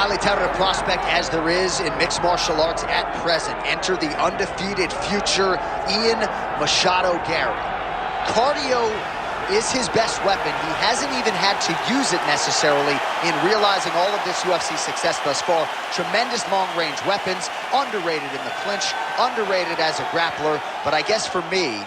highly touted a prospect as there is in mixed martial arts at present. Enter the undefeated future Machado Garry. Cardio is his best weapon. He hasn't even had to use it necessarily in realizing all of this UFC success thus far. Tremendous long-range weapons, underrated in the clinch, underrated as a grappler, but I guess for me,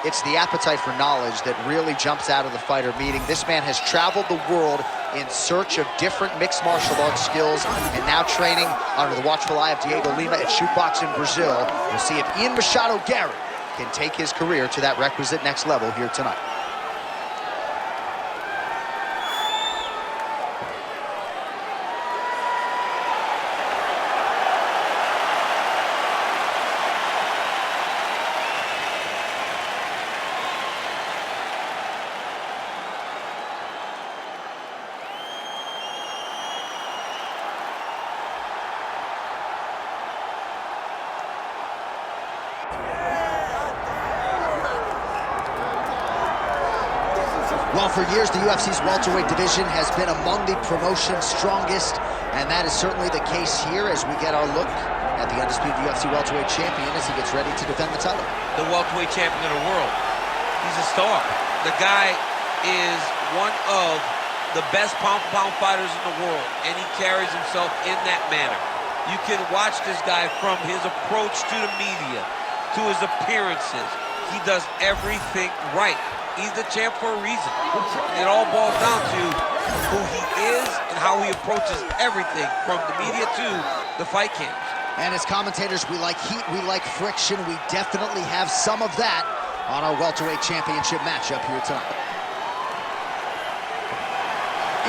it's the appetite for knowledge that really jumps out of the fighter meeting. This man has traveled the world in search of different mixed martial arts skills and now training under the watchful eye of Diego Lima at Shootbox in Brazil. We'll see if Machado Garry can take his career to that requisite next level here tonight. Well, for years, the UFC's welterweight division has been among the promotion's strongest, and that is certainly the case here as we get our look at the undisputed UFC welterweight champion as he gets ready to defend the title. The welterweight champion of the world. He's a star. The guy is one of the best pound-for-pound fighters in the world, and he carries himself in that manner. You can watch this guy from his approach to the media, to his appearances. He does everything right. He's the champ for a reason. It all boils down to who he is and how he approaches everything from the media to the fight camps. And as commentators, we like heat, we like friction. We definitely have some of that on our welterweight championship matchup here tonight.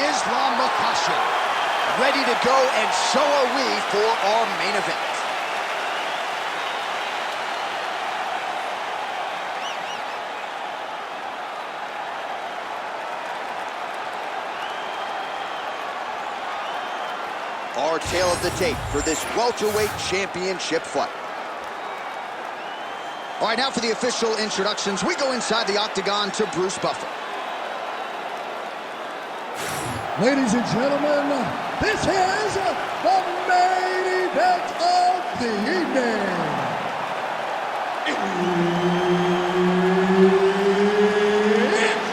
Islam Makhachev, ready to go, and so are we for our main event. Our tale of the tape for this welterweight championship fight. All right, now for the official introductions. We go inside the octagon to Bruce Buffer. Ladies and gentlemen, this is the main event of the evening. It's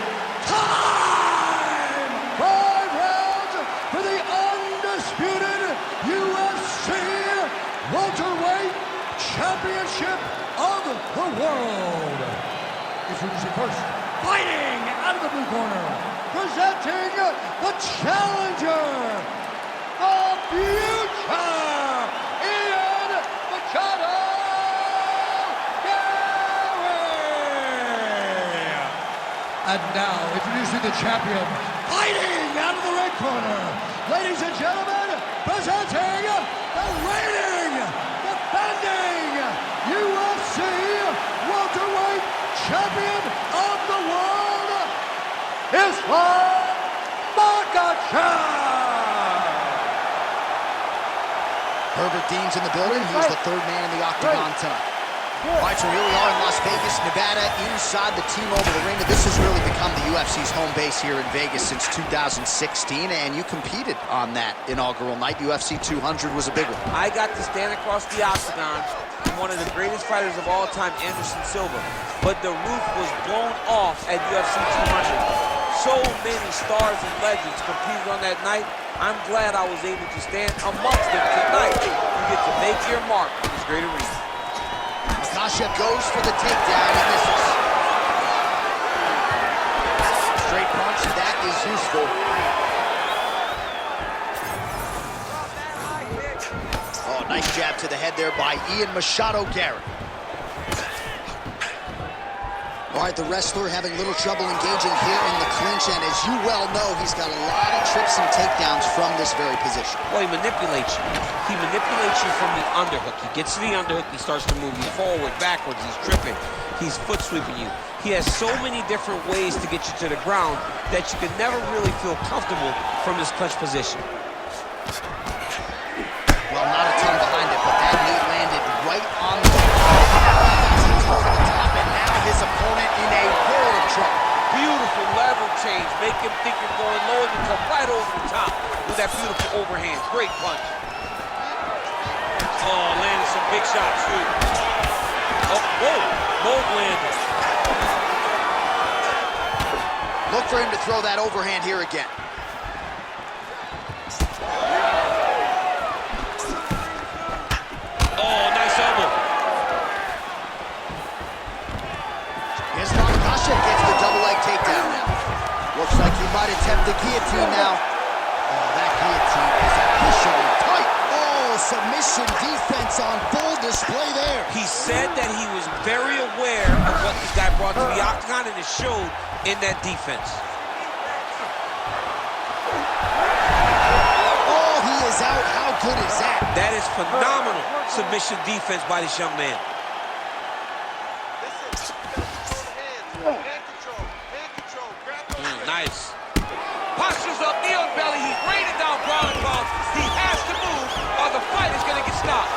time! 5 rounds for the undisputed UFC welterweight championship of the world. Introducing first, fighting out of the blue corner, presenting the challenger, the future, Machado Garry. And now, introducing the champion, fighting out of the red corner, ladies and gentlemen, presenting the reigning, defending UFC welterweight champion of the world, Islam Makhachev! Herbert Dean's in the building. He's the third man in the octagon tonight. All right, so here we are in Las Vegas, Nevada, inside the T-Mobile Arena. This has really become the UFC's home base here in Vegas since 2016, and you competed on that inaugural night. UFC 200 was a big one. I got to stand across the octagon from one of the greatest fighters of all time, Anderson Silva. But the roof was blown off at UFC 200. So many stars and legends competed on that night. I'm glad I was able to stand amongst them tonight. You get to make your mark in this great arena. Makhachev goes for the takedown and misses. Straight punch, that is useful. Oh, nice jab to the head there by Machado Garry. All right, the wrestler having little trouble engaging here in the clinch, and as you well know, he's got a lot of tricks and takedowns from this very position. Well, he manipulates you. He manipulates you from the underhook. He gets to the underhook, he starts to move you forward, backwards, he's tripping, he's foot sweeping you. He has so many different ways to get you to the ground that you can never really feel comfortable from this clinch position. Well, not a ton behind it, but that knee landed right on the top, and now his opponent in a world of trouble. Beautiful level change. Make him think you're going low and you come right over the top with that beautiful overhand. Great punch. Oh, landed some big shots, too. Oh, whoa, both landed. Look for him to throw that overhand here again. Oh, nice elbow. Makhachev gets the double leg takedown now. Looks like he might attempt the guillotine now. Oh, that guillotine is officially tight. Oh, submission defense on full display there. He said that he was very aware of what this guy brought to the octagon, and it showed in that defense. Oh, he is out. How good is that? That is phenomenal submission defense by this young man. Nice. Postures up, knee on belly. He's raining down ground and pound. He has to move or the fight is going to get stopped.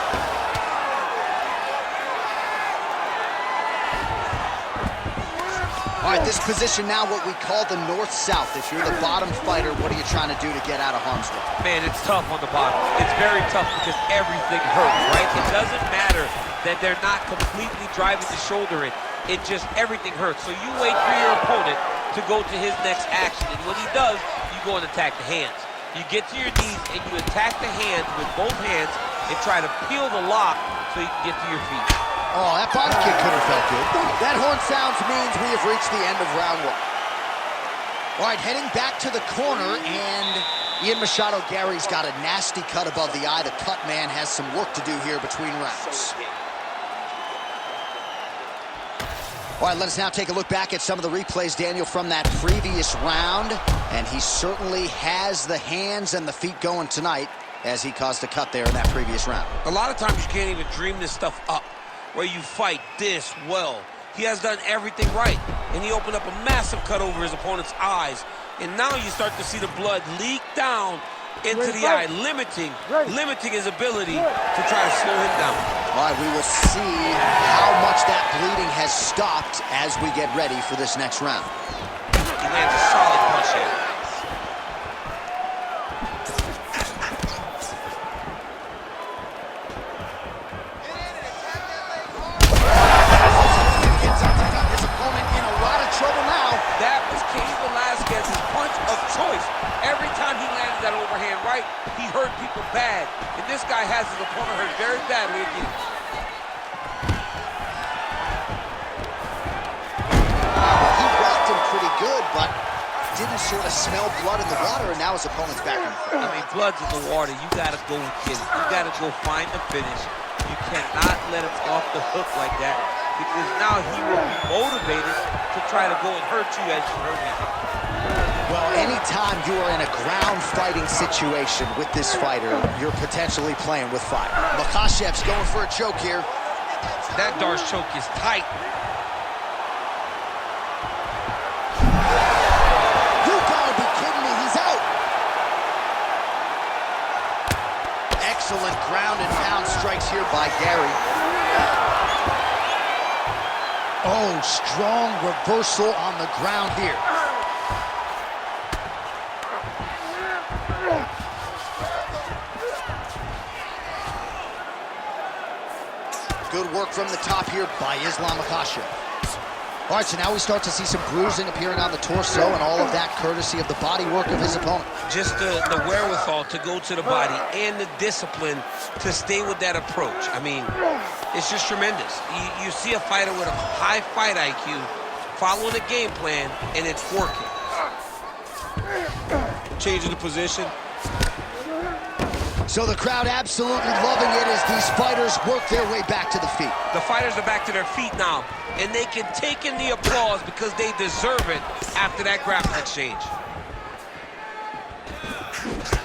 All right, this position now what we call the north-south. If you're the bottom fighter, what are you trying to do to get out of harm's way? Man, it's tough on the bottom. It's very tough because everything hurts, right? It doesn't matter that they're not completely driving the shoulder in. It just, everything hurts. So you wait for your opponent to go to his next action. And when he does, you go and attack the hands. You get to your knees and you attack the hands with both hands and try to peel the lock so you can get to your feet. Oh, that body kick could have felt good. That horn sounds means we have reached the end of round one. All right, heading back to the corner, and Machado Garry's got a nasty cut above the eye. The cut man has some work to do here between rounds. All right, let us now take a look back at some of the replays, Daniel, from that previous round. And he certainly has the hands and the feet going tonight as he caused a cut there in that previous round. A lot of times you can't even dream this stuff up, where you fight this well. He has done everything right, and he opened up a massive cut over his opponent's eyes. And now you start to see the blood leak down into the eye, limiting his ability to try to slow him down. All right, we will see how much that bleeding has stopped as we get ready for this next round. He lands a solid punch here. His opponent in a lot of trouble now. That was Cain Velasquez's punch of choice. Every time he landed that overhand right, he hurt people bad. And this guy has his opponent hurt very badly again. He rocked him pretty good, but didn't sort of smell blood in the water, and now his opponent's back in the fight. I mean, blood's in the water. You gotta go and get it. You gotta go find the finish. You cannot let him off the hook like that, because now he will be motivated to try to go and hurt you as you hurt him. Well, anytime you are in a ground fighting situation with this fighter, you're potentially playing with fire. Makhachev's going for a choke here. That Darce choke is tight. You gotta be kidding me, he's out. Excellent ground and pound strikes here by Garry. Oh, strong reversal on the ground here. Good work from the top here by Islam Makhachev. All right, so now we start to see some bruising appearing on the torso, and all of that courtesy of the body work of his opponent. Just the wherewithal to go to the body and the discipline to stay with that approach. I mean, it's just tremendous. You see a fighter with a high fight IQ following a game plan, and it's working. Changing the position. So the crowd absolutely loving it as these fighters work their way back to the feet. The fighters are back to their feet now, and they can take in the applause because they deserve it after that grappling exchange.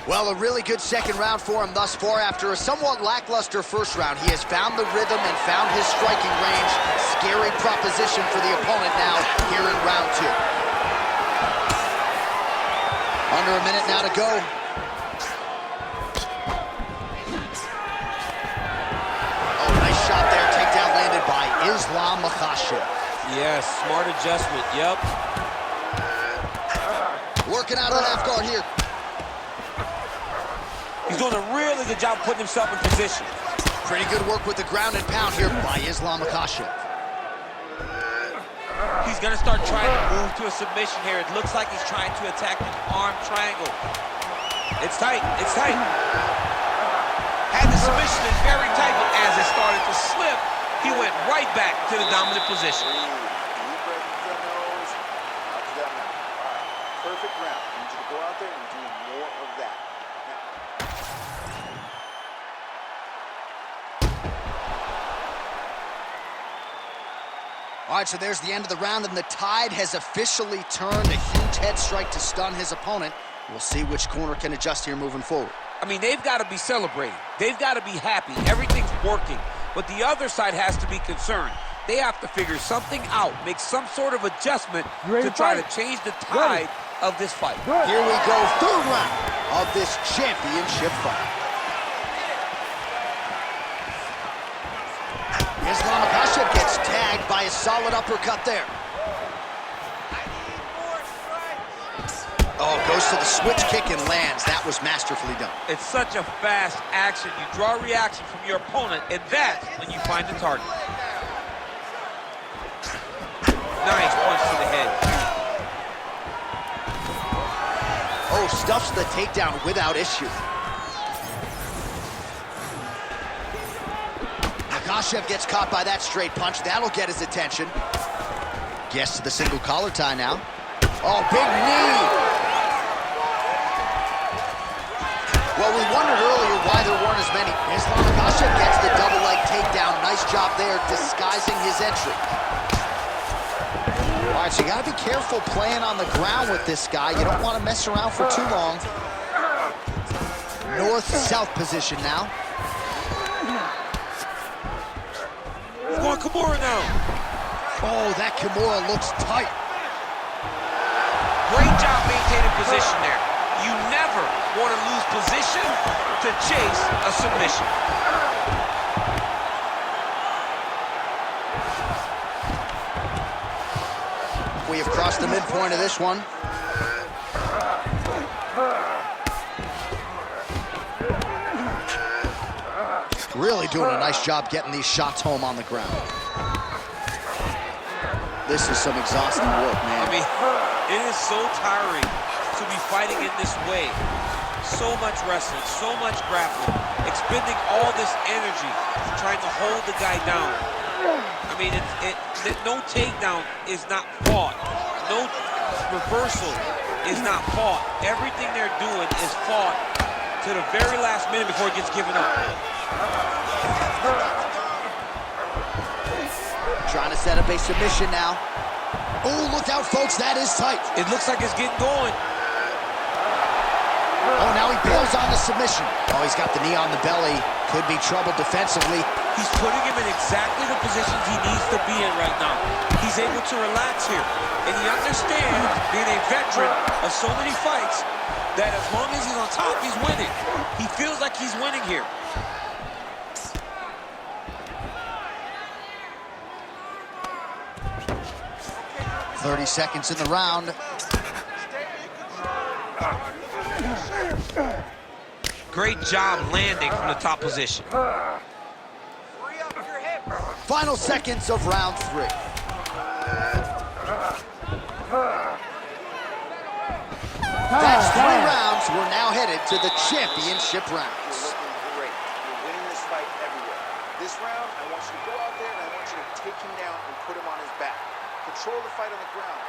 Well, a really good second round for him thus far. After a somewhat lackluster first round, he has found the rhythm and found his striking range. Scary proposition for the opponent now here in round two. Under a minute now to go. Oh, nice shot there. Takedown landed by Islam Makhachev. Yes, smart adjustment, yep. Working out of that half guard here. He's doing a really good job putting himself in position. Pretty good work with the ground and pound here by Islam Makhachev. He's going to start trying to move to a submission here. It looks like he's trying to attack the arm triangle. It's tight. It's tight. Had the submission in very tight, but as it started to slip, he went right back to the dominant position. Deep breath into the nose, out to that mouth. All right, perfect round. I need you to go out there and do more of that. All right, so there's the end of the round, and the tide has officially turned. A huge head strike to stun his opponent. We'll see which corner can adjust here moving forward. I mean, they've got to be celebrating. They've got to be happy. Everything's working. But the other side has to be concerned. They have to figure something out, make some sort of adjustment to try to change the tide of this fight. Here we go, third round of this championship fight. Islam Makhachev gets tagged by a solid uppercut there. Oh, goes to the switch kick and lands. That was masterfully done. It's such a fast action. You draw a reaction from your opponent, and that's when you find the target. Nice punch to the head. Oh, stuffs the takedown without issue. Makhachev gets caught by that straight punch. That'll get his attention. Gets to the single collar tie now. Oh, big knee. Well, we wondered earlier why there weren't as many. Islam Makhachev gets the double leg takedown. Nice job there, disguising his entry. All right, so you got to be careful playing on the ground with this guy. You don't want to mess around for too long. North-south position now. He's going Kimura now. Oh, that Kimura looks tight. Great job maintaining position there. You never want to lose position to chase a submission. We have crossed the midpoint of this one. Really doing a nice job getting these shots home on the ground. This is some exhausting work, man. I mean, it is so tiring to be fighting in this way. So much wrestling, so much grappling, expending all this energy trying to hold the guy down. I mean, no takedown is not fought. No reversal is not fought. Everything they're doing is fought to the very last minute before it gets given up. Trying to set up a submission now. Oh, look out, folks. That is tight. It looks like it's getting going. Oh, now he bails on the submission. Oh, he's got the knee on the belly. Could be trouble defensively. He's putting him in exactly the positions he needs to be in right now. He's able to relax here. And he understands, being a veteran of so many fights, that as long as he's on top, he's winning. He feels like he's winning here. .30 seconds in the round. Great job landing from the top position. Final seconds of round 3. That's 3 rounds. We're now headed to the championship rounds. You're looking great. You're winning this fight everywhere. This round, I want you to go out there and I want you to take him down and put him on his back. Control the fight on the ground.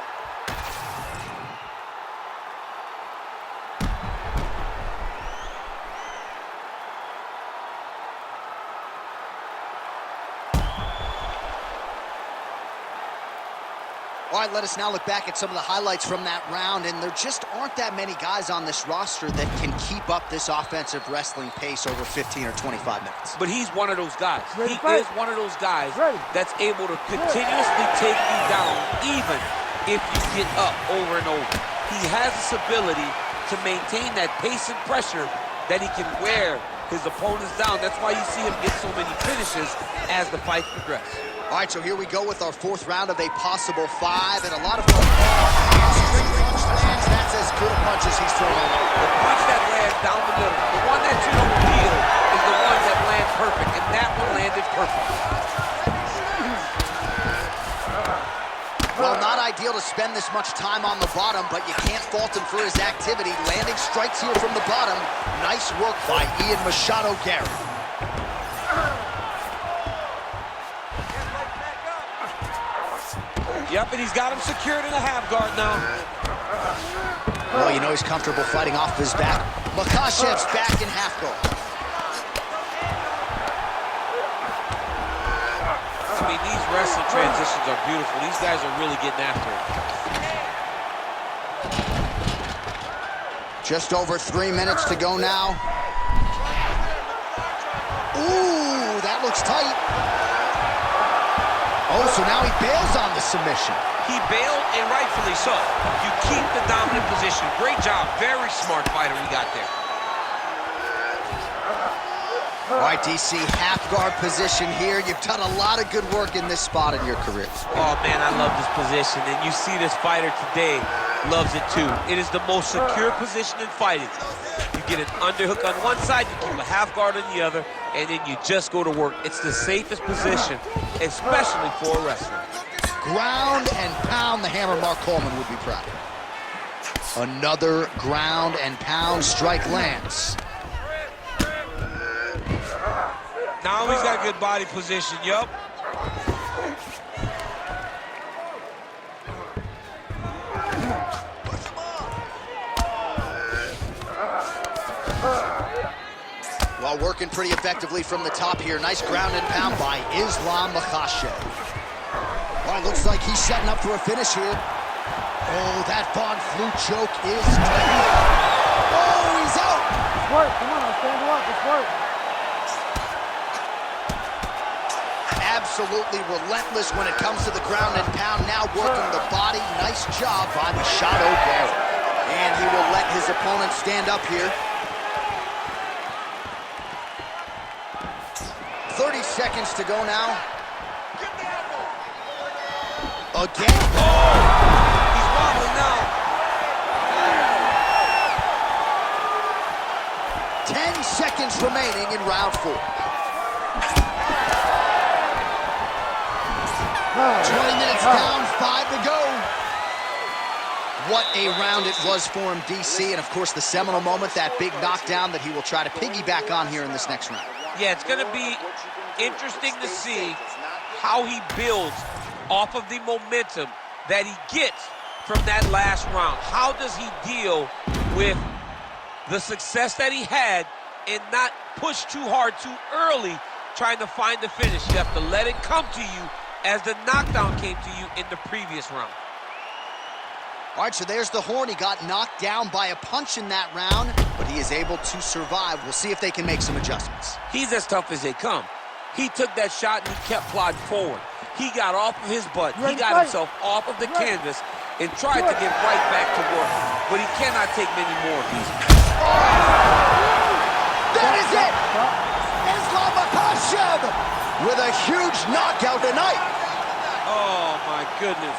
All right, let us now look back at some of the highlights from that round, and there just aren't that many guys on this roster that can keep up this offensive wrestling pace over 15 or 25 minutes. But he's one of those guys. He is one of those guys that's able to continuously take you down even if you get up over and over. He has this ability to maintain that pace and pressure that he can wear his opponents down. That's why you see him get so many finishes as the fight progresses. All right, so here we go with our 4th round of a possible 5, and a lot of fun. Straight punch lands, that's as through the punches he's throwing. The punch that lands down the middle, the one that you don't feel is the one that lands perfect, and that one landed perfect. Well, not ideal to spend this much time on the bottom, but you can't fault him for his activity. Landing strikes here from the bottom. Nice work by Machado Garry. Yep, and he's got him secured in a half guard now. Well, you know he's comfortable fighting off his back. Makhachev's back in half guard. I mean, these wrestling transitions are beautiful. These guys are really getting after it. Just over 3 minutes to go now. Ooh, that looks tight. Oh, so now he bails on the submission. He bailed, and rightfully so. You keep the dominant position. Great job. Very smart fighter we got there. All right, DC, half guard position here. You've done a lot of good work in this spot in your career. Oh, man, I love this position, and you see this fighter today loves it too. It is the most secure position in fighting. You get an underhook on one side, you keep a half guard on the other, and then you just go to work. It's the safest position, especially for a wrestler. Ground and pound, the Hammer Mark Coleman would be proud. Another ground and pound strike lands. Now he's got good body position, yup. Well, working pretty effectively from the top here. Nice ground and pound by Makhachev. Well, it looks like he's setting up for a finish here. Oh, that Von Flue choke is tight. Oh, he's out. It's work. Come on, I'll stand you up. It's work. Absolutely relentless when it comes to the ground and pound. Now working the body. Nice job by Machado Garry. And he will let his opponent stand up here. 30 seconds to go now. Again. Oh! He's wobbling now. 10 seconds remaining in round 4. 20 minutes down, 5 to go. What a round it was for him, DC. And, of course, the seminal moment, that big knockdown that he will try to piggyback on here in this next round. Yeah, it's going to be interesting to see how he builds off of the momentum that he gets from that last round. How does he deal with the success that he had and not push too hard too early trying to find the finish? You have to let it come to you as the knockdown came to you in the previous round. All right, so there's the horn. He got knocked down by a punch in that round, but he is able to survive. We'll see if they can make some adjustments. He's as tough as they come. He took that shot and he kept plodding forward. He got off of his butt. He got himself off of the canvas and tried to get right back to work. But he cannot take many more of these. That is it! Makhachev with a huge knockout tonight. Oh, my goodness.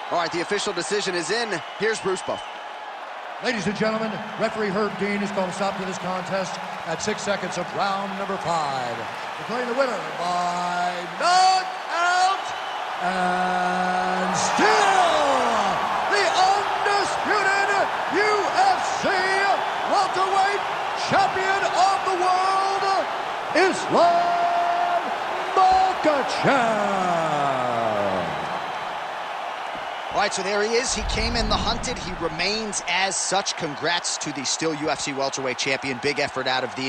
All right, the official decision is in. Here's Bruce Buff. Ladies and gentlemen, referee Herb Dean has called a stop to this contest at 6 seconds of round number 5. Declaring the winner by knockout and still the undisputed UFC welterweight champion of the world, Islam Makhachev. All right, so there he is. He came in the hunted. He remains as such. Congrats to the still UFC welterweight champion. Big effort out of the